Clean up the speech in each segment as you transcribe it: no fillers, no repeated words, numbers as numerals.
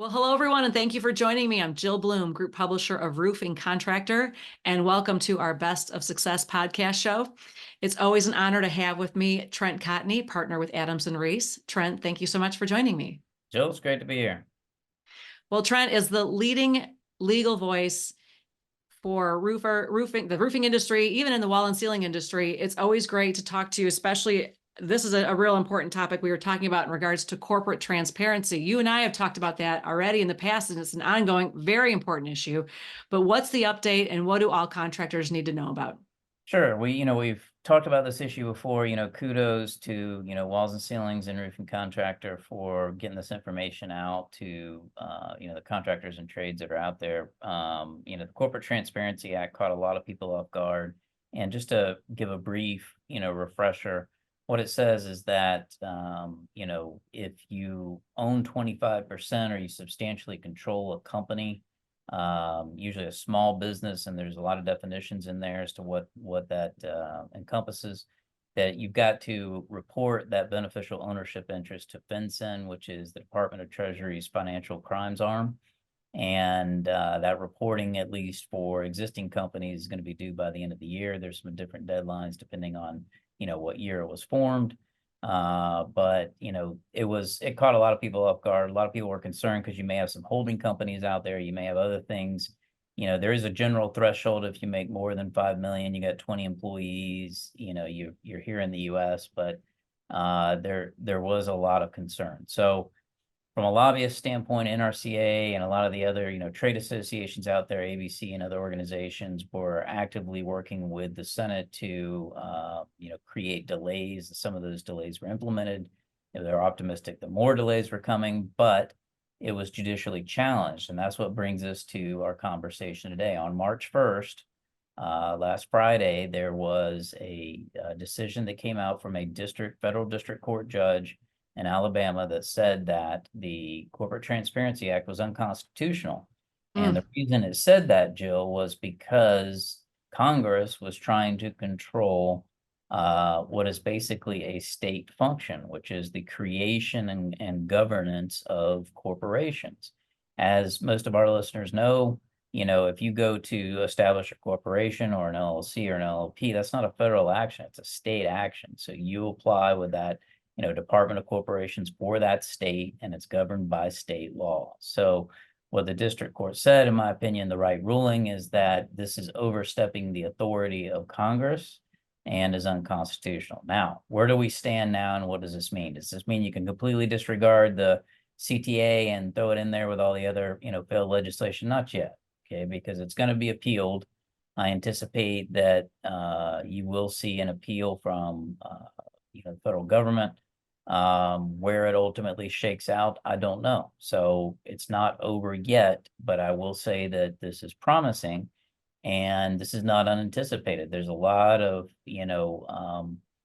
Well, hello, everyone, and thank you for joining me. I'm Jill Bloom, Group Publisher of Roofing Contractor, and welcome to our Best of Success podcast show. It's always an honor to have with me Trent Cotney, partner with Adams and Reese. Trent, thank you so much for joining me. Jill, it's great to be here. Well, Trent is the leading legal voice for the roofing industry, even in the wall and ceiling industry. It's always great to talk to you, especially this is a real important topic we were talking about in regards to corporate transparency. You and I have talked about that already in the past, and it's an ongoing, very important issue. But what's the update, and what do all contractors need to know about? Sure. We've talked about this issue before. Kudos to, Walls and Ceilings and Roofing Contractor for getting this information out to, the contractors and trades that are out there. The Corporate Transparency Act caught a lot of people off guard. And just to give a brief, refresher, what it says is that, if you own 25% or you substantially control a company, usually a small business, and there's a lot of definitions in there as to what that encompasses, that you've got to report that beneficial ownership interest to FinCEN, which is the Department of Treasury's financial crimes arm. And that reporting, at least for existing companies, is going to be due by the end of the year. There's some different deadlines depending on what year it was formed. But it caught a lot of people off guard. A lot of people were concerned because you may have some holding companies out there. You may have other things. There is a general threshold. If you make more than 5 million, you got 20 employees, you're here in the US, but there was a lot of concern. So from a lobbyist standpoint, NRCA and a lot of the other, trade associations out there, ABC and other organizations, were actively working with the Senate to, create delays. Some of those delays were implemented. They're optimistic that more delays were coming, but it was judicially challenged. And that's what brings us to our conversation today. On March 1st, last Friday, there was a decision that came out from a federal district court judge in Alabama that said that the Corporate Transparency Act was unconstitutional. And the reason it said that, Jill, was because Congress was trying to control what is basically a state function, which is the creation and governance of corporations. As most of our listeners know, if you go to establish a corporation or an LLC or an LLP, that's not a federal action, it's a state action. So you apply with that Department of Corporations for that state, and it's governed by state law. So what the district court said, in my opinion, the right ruling is that this is overstepping the authority of Congress and is unconstitutional. Now, where do we stand now, and what does this mean? Does this mean you can completely disregard the CTA and throw it in there with all the other, failed legislation? Not yet, okay, because it's going to be appealed. I anticipate that you will see an appeal from the federal government. Where it ultimately shakes out, I don't know. So it's not over yet, but I will say that this is promising, and this is not unanticipated. There's a lot of,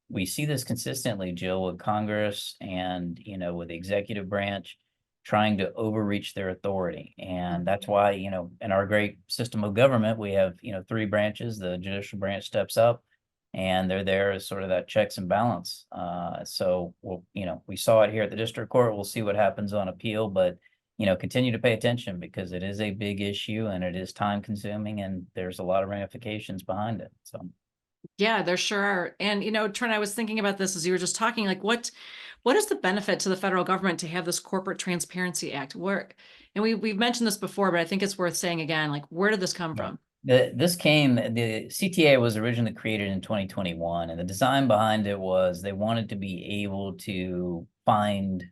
we see this consistently, Jill, with Congress and, with the executive branch trying to overreach their authority. And that's why, in our great system of government, we have, 3 branches. The judicial branch steps up, and they're there as sort of that checks and balance. So we saw it here at the district court. We'll see what happens on appeal, but continue to pay attention because it is a big issue and it is time consuming, and there's a lot of ramifications behind it. So yeah, there sure are. And Trent, I was thinking about this as you were just talking, like what is the benefit to the federal government to have this Corporate Transparency Act? And we've mentioned this before, but I think it's worth saying again, like where did this come from? The CTA was originally created in 2021, and the design behind it was they wanted to be able to find,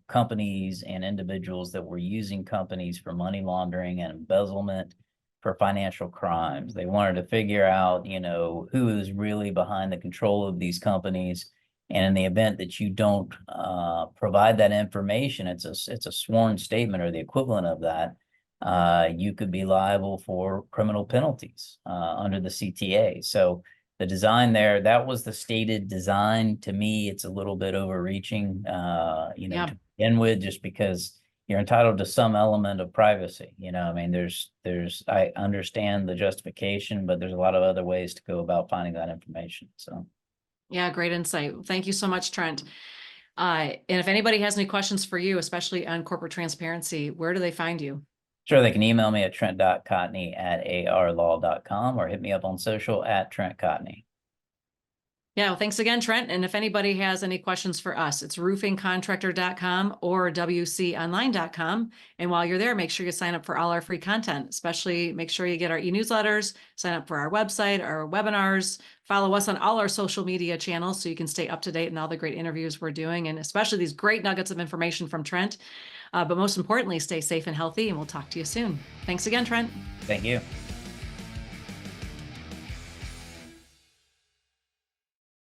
companies and individuals that were using companies for money laundering and embezzlement for financial crimes. They wanted to figure out, who is really behind the control of these companies. And in the event that you don't provide that information, it's a sworn statement or the equivalent of that. You could be liable for criminal penalties under the CTA. So the design there, that was the stated design. To me, it's a little bit overreaching, to begin with, just because you're entitled to some element of privacy. I mean, I understand the justification, but there's a lot of other ways to go about finding that information. So, yeah, great insight. Thank you so much, Trent. And if anybody has any questions for you, especially on corporate transparency, where do they find you? Sure, they can email me at trent.cotney@arlaw.com or hit me up on social at Trent Cotney. Yeah, well, thanks again, Trent. And if anybody has any questions for us, it's roofingcontractor.com or wconline.com. And while you're there, make sure you sign up for all our free content, especially make sure you get our e-newsletters, sign up for our website, our webinars, follow us on all our social media channels so you can stay up to date on all the great interviews we're doing, and especially these great nuggets of information from Trent. But most importantly, stay safe and healthy, and we'll talk to you soon. Thanks again, Trent. Thank you.